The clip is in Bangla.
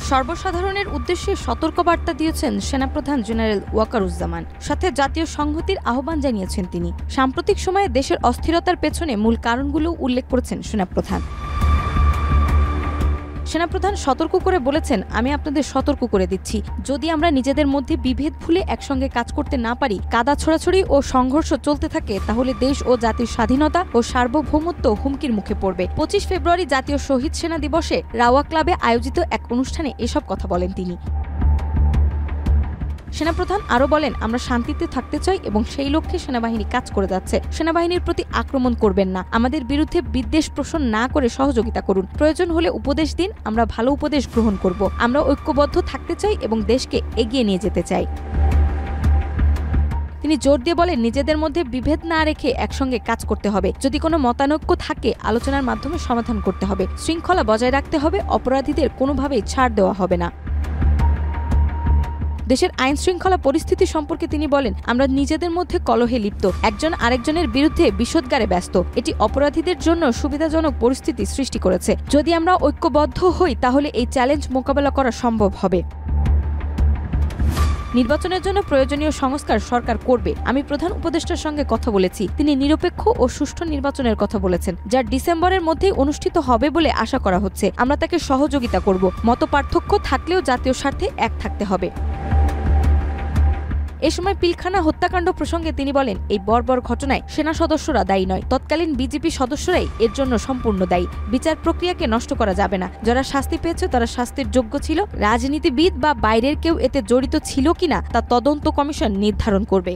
সর্বসাধারণের উদ্দেশ্যে সতর্কবার্তা দিয়েছেন সেনাপ্রধান জেনারেল ওয়াকারুজ্জামান। সাথে জাতীয় সংহতির আহ্বান জানিয়েছেন তিনি। সাম্প্রতিক সময়ে দেশের অস্থিরতার পেছনে মূল কারণগুলো উল্লেখ করেছেন সেনাপ্রধান। সেনাপ্রধান সতর্ক করে বলেছেন, আমি আপনাদের সতর্ক করে দিচ্ছি, যদি আমরা নিজেদের মধ্যে বিভেদ ভুলে একসঙ্গে কাজ করতে না পারি, কাদা ছোড়াছড়ি ও সংঘর্ষ চলতে থাকে, তাহলে দেশ ও জাতির স্বাধীনতা ও সার্বভৌমত্ব হুমকির মুখে পড়বে। 25 ফেব্রুয়ারি জাতীয় শহীদ সেনা দিবসে রাওয়া ক্লাবে আয়োজিত এক অনুষ্ঠানে এসব কথা বলেন তিনি। সেনাপ্রধান আরও বলেন, আমরা শান্তিতে থাকতে চাই এবং সেই লক্ষ্যে সেনাবাহিনী কাজ করে যাচ্ছে। সেনাবাহিনীর প্রতি আক্রমণ করবেন না, আমাদের বিরুদ্ধে বিদ্বেষ পোষণ না করে সহযোগিতা করুন, প্রয়োজন হলে উপদেশ দিন, আমরা ভালো উপদেশ গ্রহণ করব। আমরা ঐক্যবদ্ধ থাকতে চাই এবং দেশকে এগিয়ে নিয়ে যেতে চাই। তিনি জোর দিয়ে বলেন, নিজেদের মধ্যে বিভেদ না রেখে একসঙ্গে কাজ করতে হবে। যদি কোনো মতানৈক্য থাকে, আলোচনার মাধ্যমে সমাধান করতে হবে। শৃঙ্খলা বজায় রাখতে হবে, অপরাধীদের কোনোভাবেই ছাড় দেওয়া হবে না। দেশের আইন শৃঙ্খলা পরিস্থিতি সম্পর্কে তিনি বলেন, আমরা নিজেদের মধ্যে কলহে লিপ্ত, একজন আরেকজনের বিরুদ্ধে বিষোদ্গারে ব্যস্ত। এটি অপরাধীদের জন্য সুবিধাজনক পরিস্থিতি সৃষ্টি করেছে। যদি আমরা ঐক্যবদ্ধ হই, তাহলে এই চ্যালেঞ্জ মোকাবেলা করা সম্ভব হবে। নির্বাচনের জন্য প্রয়োজনীয় সংস্কার সরকার করবে। আমি প্রধান উপদেষ্টার সঙ্গে কথা বলেছি, তিনি নিরপেক্ষ ও সুষ্ঠু নির্বাচনের কথা বলেছেন, যা ডিসেম্বরের মধ্যেই অনুষ্ঠিত হবে বলে আশা করা হচ্ছে। আমরা তাকে সহযোগিতা করব। মতপার্থক্য থাকলেও জাতীয় স্বার্থে এক থাকতে হবে। এ সময় পিলখানা হত্যাকাণ্ড প্রসঙ্গে তিনি বলেন, এই বর্বর ঘটনায় সেনা সদস্যরা দায়ী নয়, তৎকালীন বিজেপি সদস্যরাই এর জন্য সম্পূর্ণ দায়ী। বিচার প্রক্রিয়াকে নষ্ট করা যাবে না। যারা শাস্তি পেয়েছে তারা শাস্তির যোগ্য ছিল। রাজনীতিবিদ বা বাইরের কেউ এতে জড়িত ছিল কিনা তা তদন্ত কমিশন নির্ধারণ করবে।